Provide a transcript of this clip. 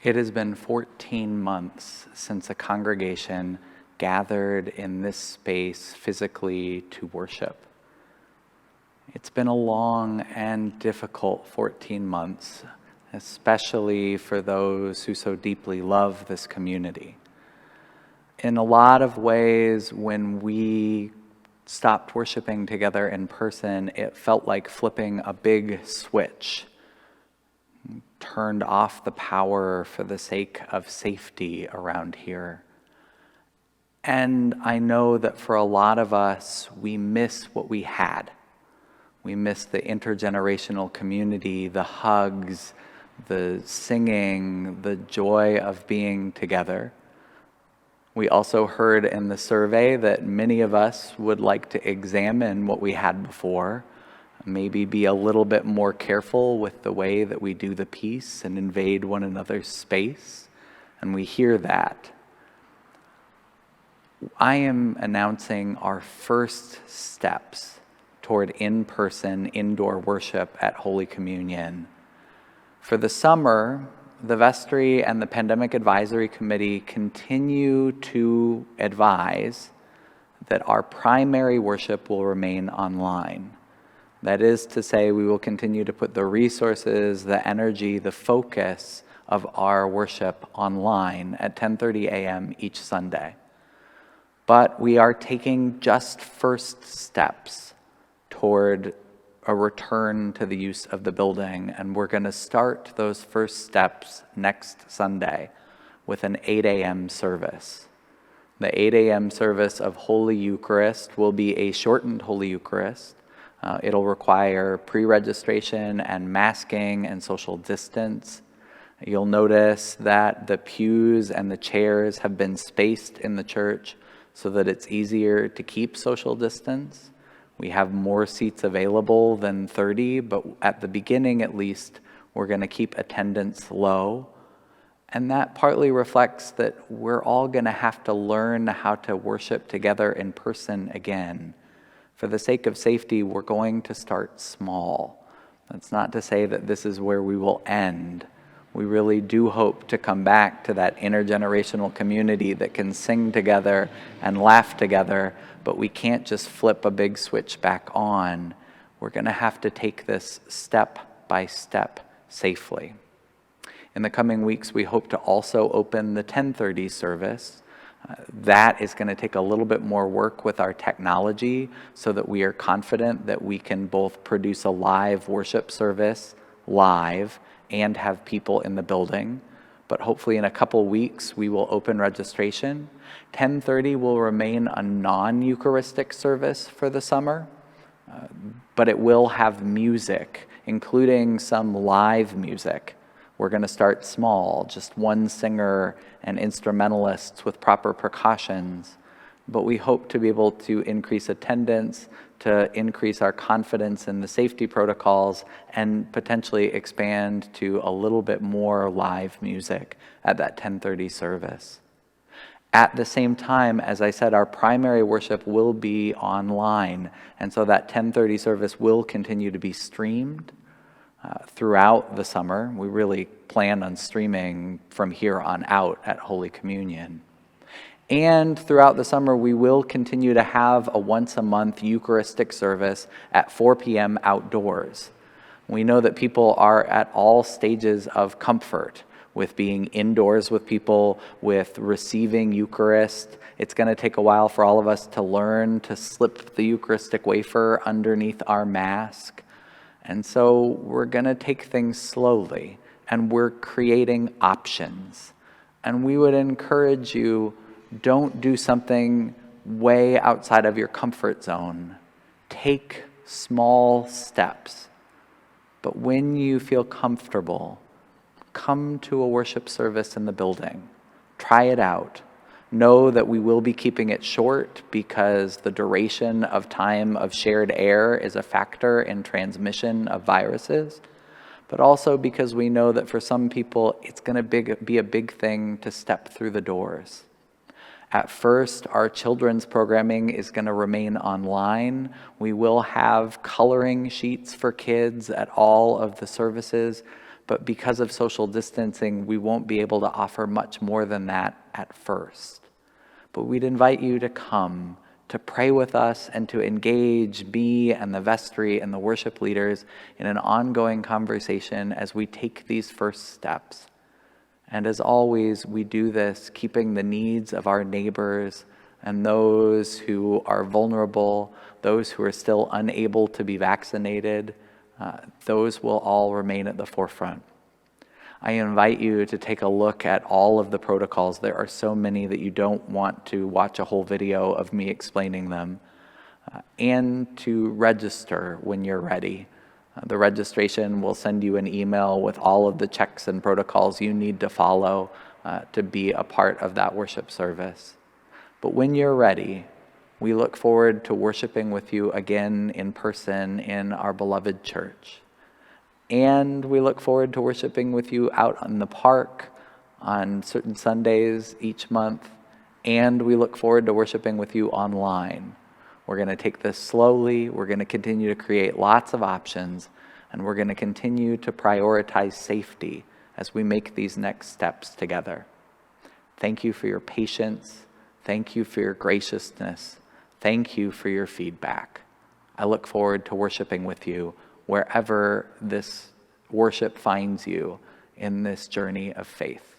It has been 14 months since a congregation gathered in this space physically to worship. It's been a long and difficult 14 months, especially for those who so deeply love this community. In a lot of ways, when we stopped worshiping together in person, it felt like flipping a big switch. Turned off the power for the sake of safety around here. And I know that for a lot of us, we miss what we had. We miss the intergenerational community, the hugs, the singing, the joy of being together. We also heard in the survey that many of us would like to examine what we had before, maybe be a little bit more careful with the way that we do the peace and invade one another's space, and we hear that. I am announcing our first steps toward in-person indoor worship at Holy Communion. For the summer, the Vestry and the Pandemic Advisory Committee continue to advise that our primary worship will remain online. That is to say, we will continue to put the resources, the energy, the focus of our worship online at 10:30 a.m. each Sunday. But we are taking just first steps toward a return to the use of the building, and we're going to start those first steps next Sunday with an 8 a.m. service. The 8 a.m. service of Holy Eucharist will be a shortened Holy Eucharist. It'll require pre-registration and masking and social distance. You'll notice that the pews and the chairs have been spaced in the church so that it's easier to keep social distance. We have more seats available than 30, but at the beginning at least, we're going to keep attendance low. And that partly reflects that we're all going to have to learn how to worship together in person again. For the sake of safety, we're going to start small. That's not to say that this is where we will end. We really do hope to come back to that intergenerational community that can sing together and laugh together, but we can't just flip a big switch back on. We're going to have to take this step by step safely. In the coming weeks, we hope to also open the 10:30 service. That is going to take a little bit more work with our technology so that we are confident that we can both produce a live worship service live and have people in the building. But hopefully in a couple weeks, we will open registration. 10:30 will remain a non-Eucharistic service for the summer, but it will have music, including some live music. We're going to start small, just one singer and instrumentalists with proper precautions, but we hope to be able to increase attendance, to increase our confidence in the safety protocols, and potentially expand to a little bit more live music at that 10:30 service. At the same time, as I said, our primary worship will be online, and so that 10:30 service will continue to be streamed throughout the summer. We really plan on streaming from here on out at Holy Communion. And throughout the summer, we will continue to have a once-a-month Eucharistic service at 4 p.m. outdoors. We know that people are at all stages of comfort with being indoors with people, with receiving Eucharist. It's going to take a while for all of us to learn to slip the Eucharistic wafer underneath our mask. And so we're going to take things slowly, and we're creating options. And we would encourage you, don't do something way outside of your comfort zone. Take small steps. But when you feel comfortable, come to a worship service in the building. Try it out. Know that we will be keeping it short because the duration of time of shared air is a factor in transmission of viruses, but also because we know that for some people it's going to be a big thing to step through the doors. At first, our children's programming is going to remain online. We will have coloring sheets for kids at all of the services, but because of social distancing, we won't be able to offer much more than that at first. But we'd invite you to come, to pray with us and to engage me and the vestry and the worship leaders in an ongoing conversation as we take these first steps. And as always, we do this keeping the needs of our neighbors and those who are vulnerable, those who are still unable to be vaccinated, those will all remain at the forefront. I invite you to take a look at all of the protocols. There are so many that you don't want to watch a whole video of me explaining them, and to register when you're ready. The registration will send you an email with all of the checks and protocols you need to follow to be a part of that worship service. But when you're ready, we look forward to worshiping with you again in person in our beloved church. And we look forward to worshiping with you out in the park on certain Sundays each month. And we look forward to worshiping with you online. We're going to take this slowly. We're going to continue to create lots of options. And we're going to continue to prioritize safety as we make these next steps together. Thank you for your patience. Thank you for your graciousness. Thank you for your feedback. I look forward to worshiping with you wherever this worship finds you in this journey of faith.